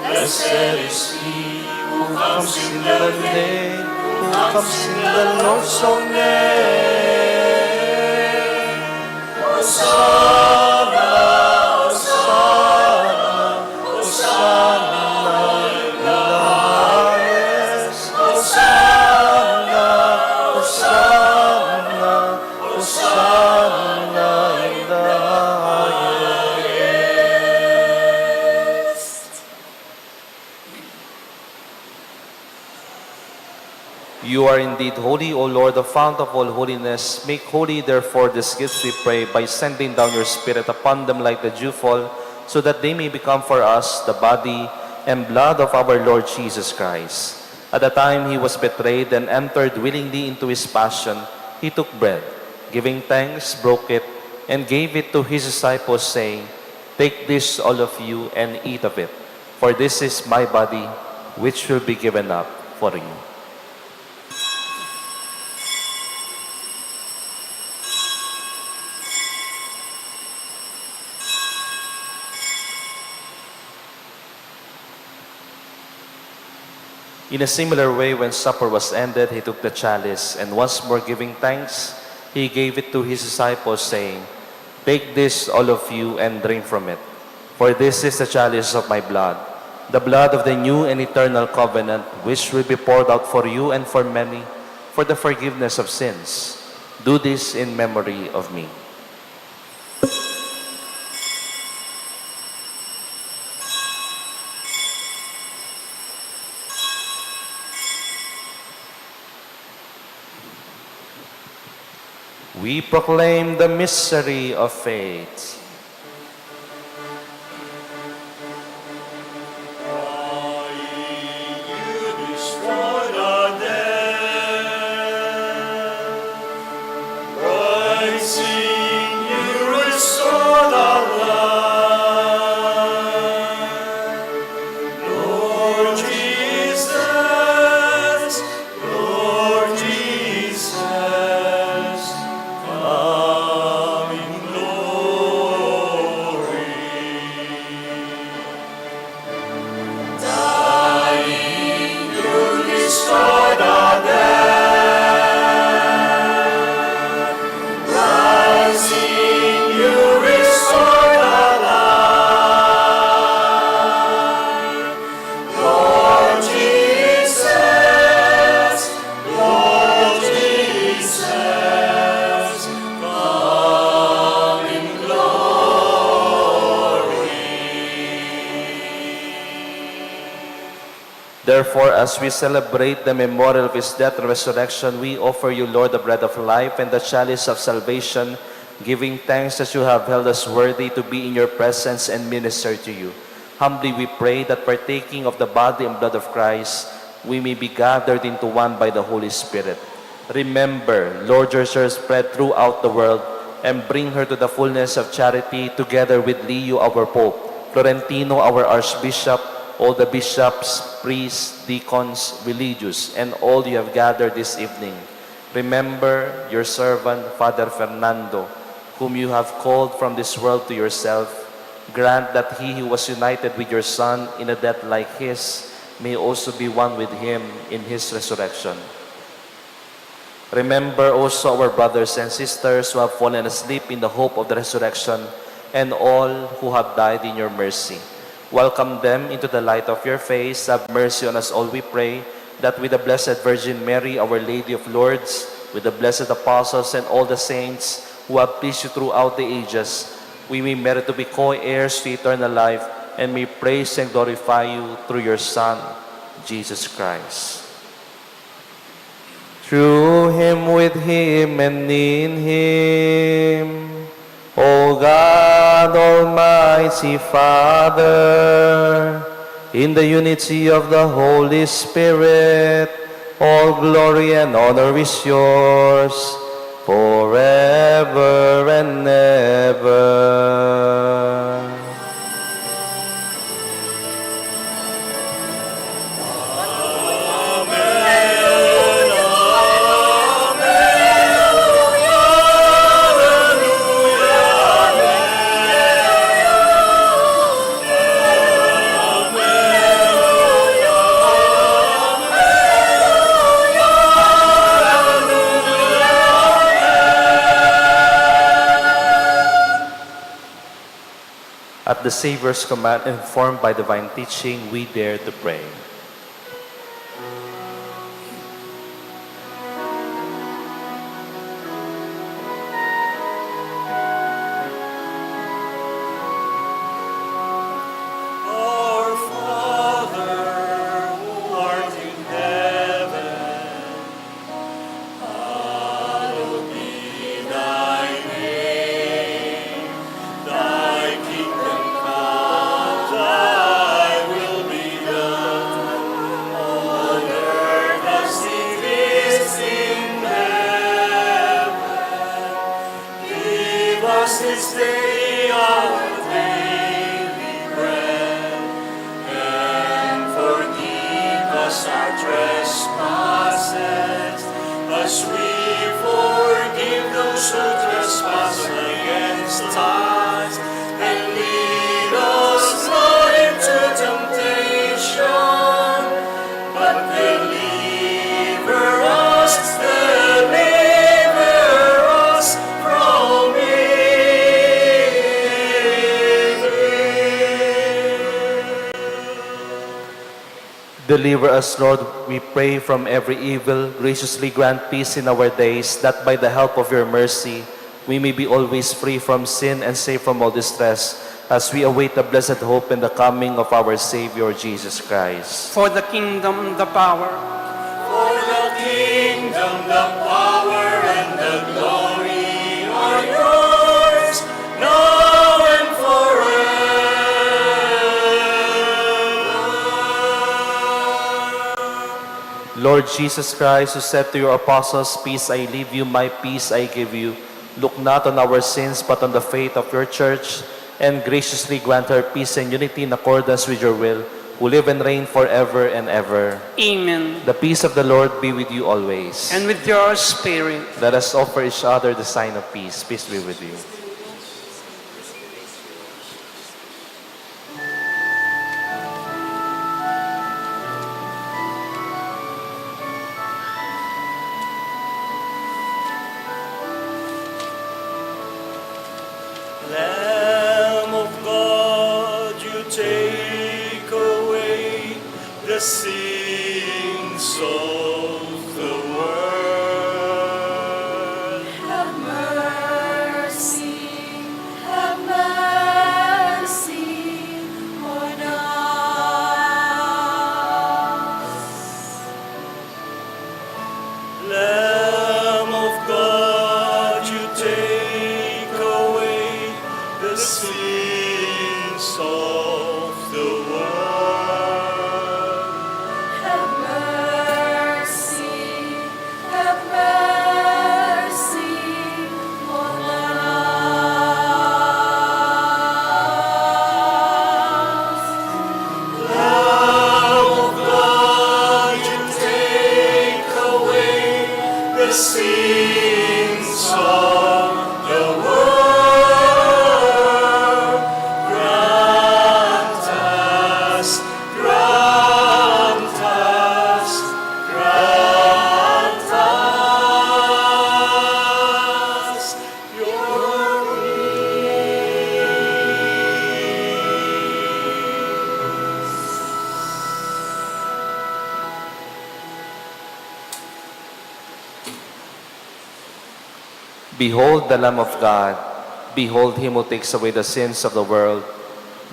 Blessed is He who comes in the name, who comes in the Lord's own name. Hosanna, Hosanna, Hosanna in the highest. Hosanna, Hosanna, Hosanna in the highest. You are indeed holy, O Lord, the fount of all holiness. Make holy, therefore, these gifts, we pray, by sending down your Spirit upon them like the dewfall, so that they may become for us the body and blood of our Lord Jesus Christ. At the time He was betrayed and entered willingly into His passion, He took bread, giving thanks, broke it, and gave it to His disciples, saying, "Take this, all of you, and eat of it, for this is my body, which will be given up for you." In a similar way, when supper was ended, He took the chalice, and once more giving thanks, He gave it to His disciples, saying, "Take this, all of you, and drink from it. For this is the chalice of my blood, the blood of the new and eternal covenant, which will be poured out for you and for many for the forgiveness of sins. Do this in memory of me. We proclaim the mystery of faith. Therefore, as we celebrate the memorial of his death and resurrection, we offer you, Lord, the bread of life and the chalice of salvation, giving thanks that you have held us worthy to be in your presence and minister to you. Humbly we pray that partaking of the body and blood of Christ, we may be gathered into one by the Holy Spirit. Remember, Lord, your church spread throughout the world, and bring her to the fullness of charity, together with Leo, our Pope, Florentino, our Archbishop, all the bishops, priests, deacons, religious, and all you have gathered this evening. Remember your servant, Father Fernando, whom you have called from this world to yourself. Grant that he who was united with your Son in a death like his may also be one with him in his resurrection. Remember also our brothers and sisters who have fallen asleep in the hope of the resurrection, and all who have died in your mercy. Welcome them into the light of your face. Have mercy on us all, we pray, that with the Blessed Virgin Mary, Our Lady of Lourdes, with the blessed apostles and all the saints who have pleased you throughout the ages, we may merit to be co-heirs to eternal life, and may praise and glorify you through your Son, Jesus Christ. Through him, with him, and in him, O God, Almighty Father, in the unity of the Holy Spirit, all glory and honor is yours, forever and ever. At the Savior's command, informed by divine teaching, we dare to pray. Our Father, who art in heaven, hallowed be thy name. Thy kingdom come, thy will be done, Deliver us, Lord, we pray, from every evil. Graciously grant peace in our days, that by the help of your mercy, we may be always free from sin and safe from all distress, as we await the blessed hope and the coming of our Savior, Jesus Christ. For the kingdom, the power, For the kingdom, the power, and the glory are yours, now and forever. Lord Jesus Christ, who said to your apostles, "Peace I leave you, my peace I give you," look not on our sins, but on the faith of your church, and graciously grant her peace and unity in accordance with your will, who live and reign forever and ever. Amen. The peace of the Lord be with you always. And with your spirit, Let us offer each other the sign of peace. Peace be with you. Lamb of God, you take away the sins of the world. Have mercy on us. Lamb of God, you take away the sins of the world. Have mercy on us. Lamb of God, you take away the sins of the world. Grant us your Behold the Lamb of God. Behold him who takes away the sins of the world.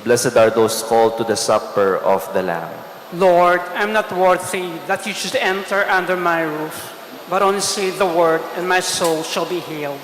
Blessed are those called to the supper of the Lamb. Lord, I'm not worthy that you should enter under my roof, but only say the word, and my soul shall be healed.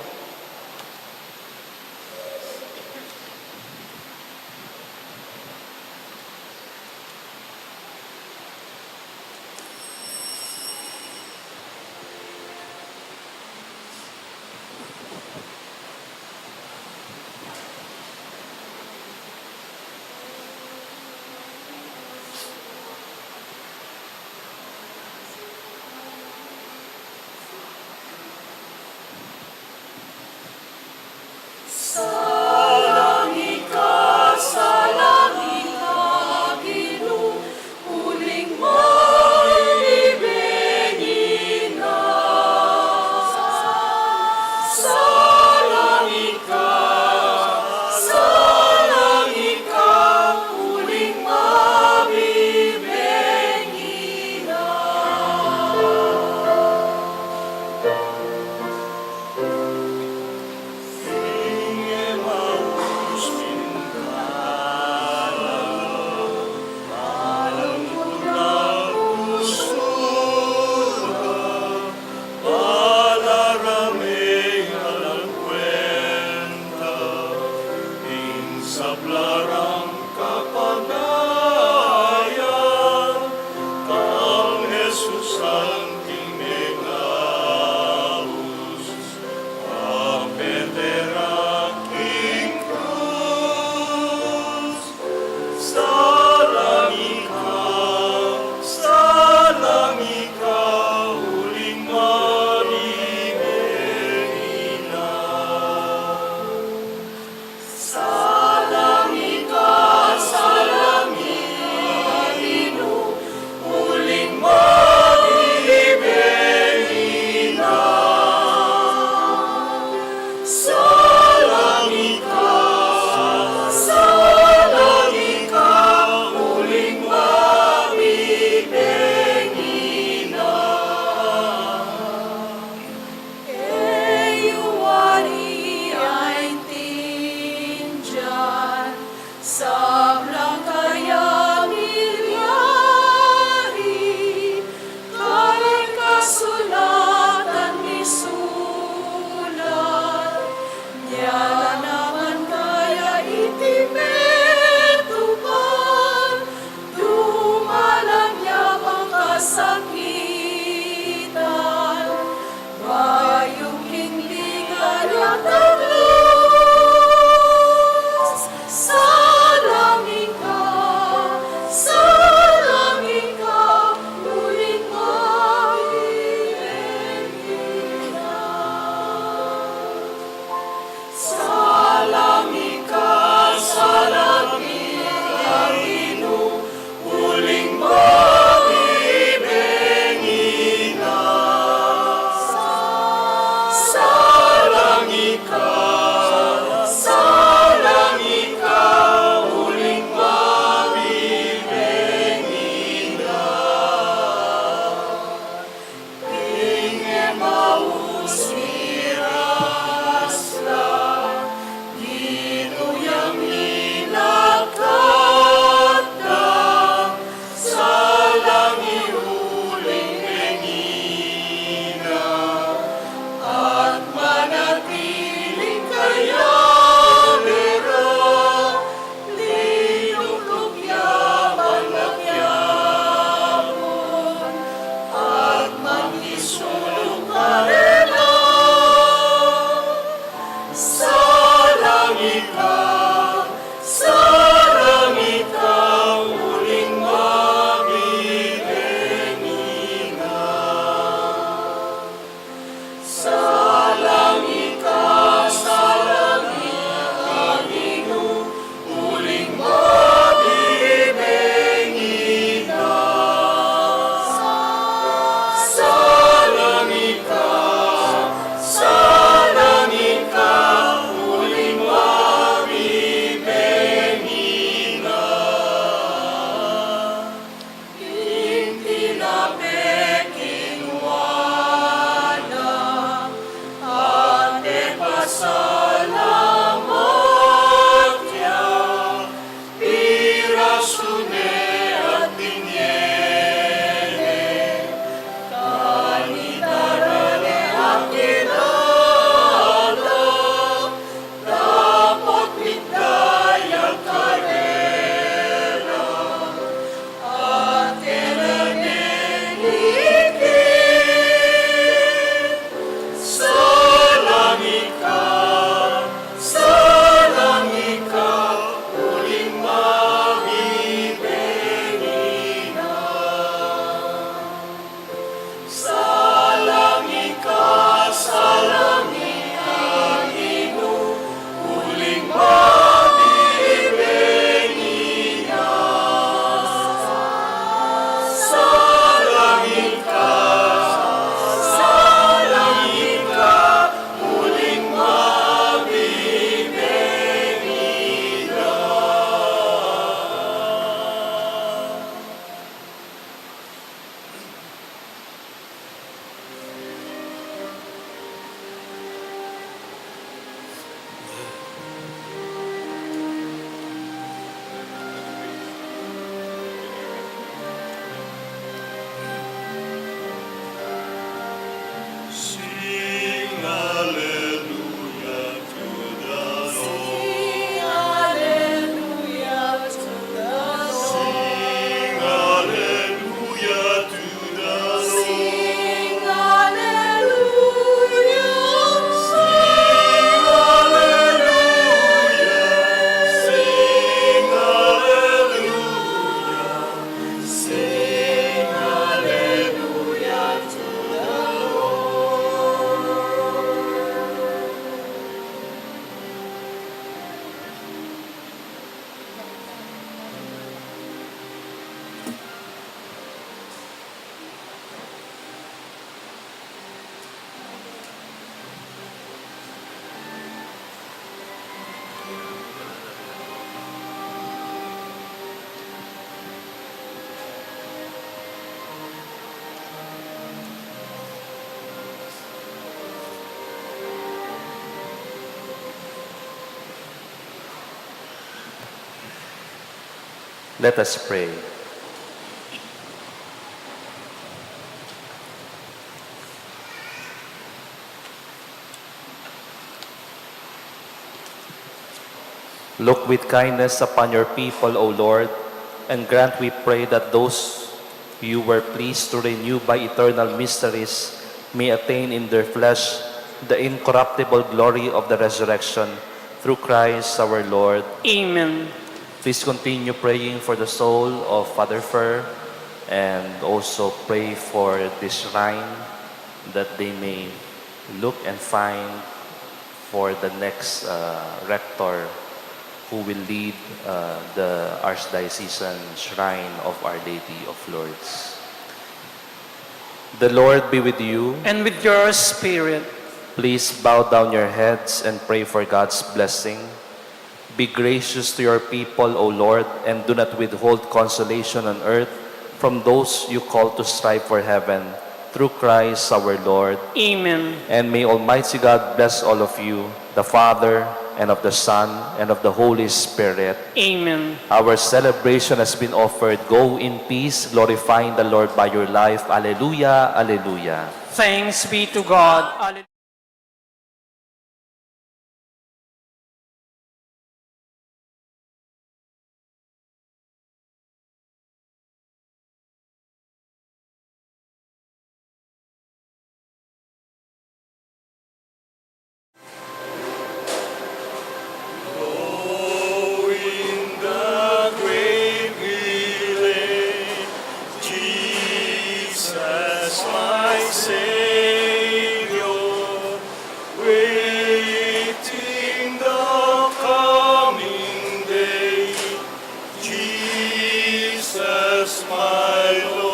Let us pray. Look with kindness upon your people, O Lord, and grant, we pray, that those you were pleased to renew by eternal mysteries may attain in their flesh the incorruptible glory of the resurrection through Christ our Lord. Amen. Please continue praying for the soul of Father Fer, and also pray for this shrine that they may look and find for the next rector who will lead the Archdiocesan Shrine of Our Lady of Lourdes. The Lord be with you. And with your spirit. Please bow down your heads and pray for God's blessing. Be gracious to your people, O Lord, and do not withhold consolation on earth from those you call to strive for heaven, through Christ our Lord. Amen. And may Almighty God bless all of you, the Father, and of the Son, and of the Holy Spirit. Amen. Our celebration has been offered. Go in peace, glorifying the Lord by your life. Alleluia, alleluia. Thanks be to God. Alleluia. Oh, in the grave we lay Jesus, my Savior, waiting the coming day. Jesus, my Lord.